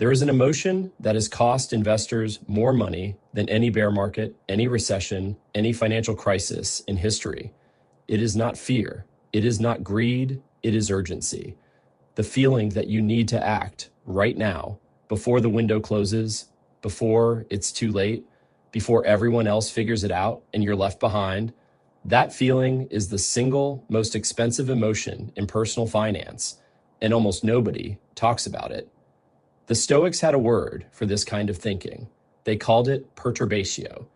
There is an emotion that has cost investors more money than any bear market, any recession, any financial crisis in history. It is not fear. It is not greed. It is urgency. The feeling that you need to act right now, before the window closes, before it's too late, before everyone else figures it out and you're left behind. That feeling is the single most expensive emotion in personal finance, and almost nobody talks about it. The Stoics had a word for this kind of thinking. They called it perturbatio,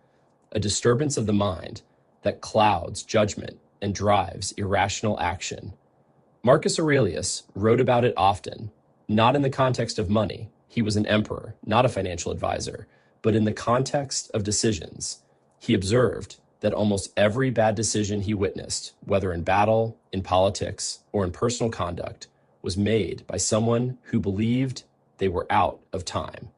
a disturbance of the mind that clouds judgment and drives irrational action. Marcus Aurelius wrote about it often, not in the context of money. He was an emperor, not a financial advisor, but in the context of decisions. He observed that almost every bad decision he witnessed, whether in battle, in politics, or in personal conduct, was made by someone who believed they were out of time.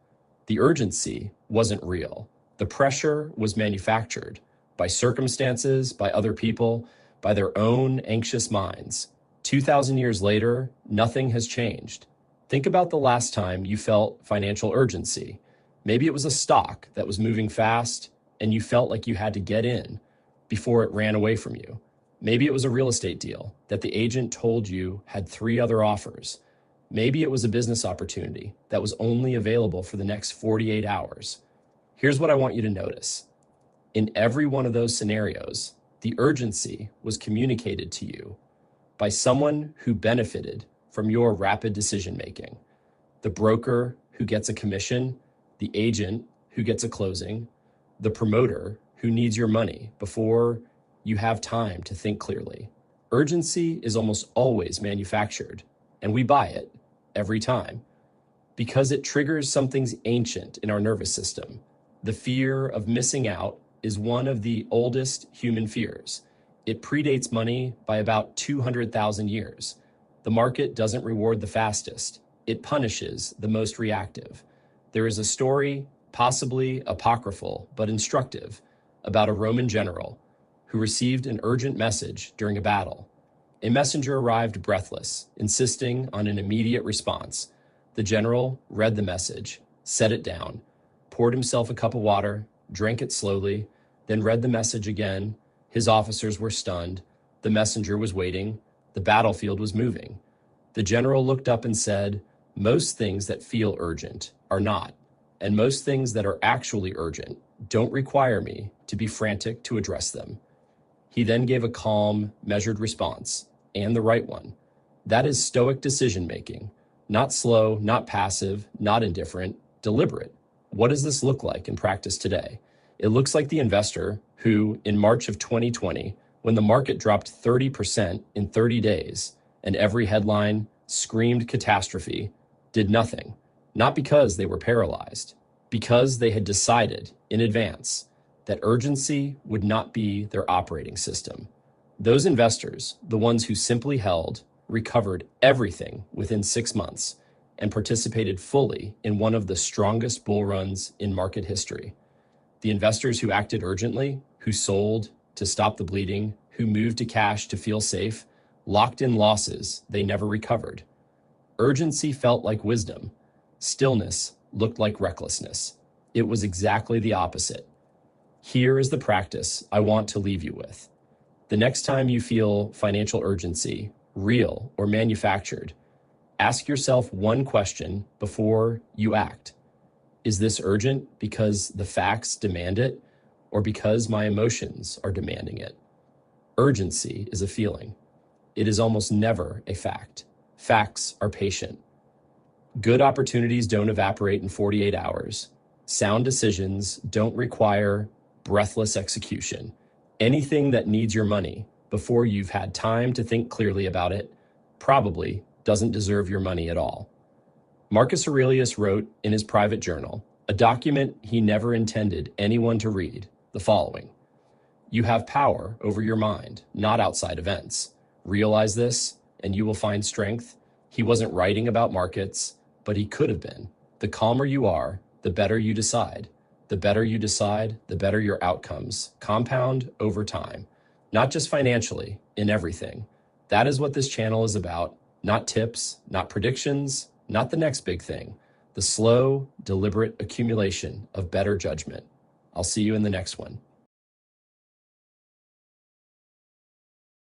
The urgency wasn't real. The pressure was manufactured by circumstances, by other people, by their own anxious minds. 2,000 years later, nothing has changed. Think about the last time you felt financial urgency. Maybe it was a stock that was moving fast and you felt like you had to get in before it ran away from you. Maybe it was a real estate deal that the agent told you had 3 other offers. Maybe it was a business opportunity that was only available for the next 48 hours. Here's what I want you to notice. In every one of those scenarios, the urgency was communicated to you by someone who benefited from your rapid decision-making. The broker who gets a commission, the agent who gets a closing, the promoter who needs your money before you have time to think clearly. Urgency is almost always manufactured, and we buy it every time because it triggers something ancient in our nervous system. The fear of missing out is one of the oldest human fears. It predates money by about 200,000 years. The market doesn't reward the fastest. It punishes the most reactive. There is a story, possibly apocryphal, but instructive, about a Roman general who received an urgent message during a battle. A messenger arrived breathless, insisting on an immediate response. The general read the message, set it down, poured himself a cup of water, drank it slowly, then read the message again. His officers were stunned. The messenger was waiting. The battlefield was moving. The general looked up and said, "Most things that feel urgent are not, and most things that are actually urgent don't require me to be frantic to address them." He then gave a calm, measured response, and the right one. That is Stoic decision-making. Not slow, not passive, not indifferent, deliberate. What does this look like in practice today? It looks like the investor who, in March of 2020, when the market dropped 30% in 30 days and every headline screamed catastrophe, did nothing. Not because they were paralyzed, because they had decided in advance that urgency would not be their operating system. Those investors, the ones who simply held, recovered everything within 6 months and participated fully in one of the strongest bull runs in market history. The investors who acted urgently, who sold to stop the bleeding, who moved to cash to feel safe, locked in losses they never recovered. Urgency felt like wisdom. Stillness looked like recklessness. It was exactly the opposite. Here is the practice I want to leave you with. The next time you feel financial urgency, real or manufactured, ask yourself one question before you act. Is this urgent because the facts demand it, or because my emotions are demanding it? Urgency is a feeling. It is almost never a fact. Facts are patient. Good opportunities don't evaporate in 48 hours. Sound decisions don't require breathless execution. Anything that needs your money before you've had time to think clearly about it probably doesn't deserve your money at all. Marcus Aurelius wrote in his private journal, a document he never intended anyone to read, the following: "You have power over your mind, not outside events. Realize this, and you will find strength." He wasn't writing about markets, but he could have been. The calmer you are, the better you decide. The better you decide, the better your outcomes compound over time, not just financially, in everything. That is what this channel is about. Not tips, not predictions, not the next big thing. the slow, deliberate accumulation of better judgment. I'll see you in the next one.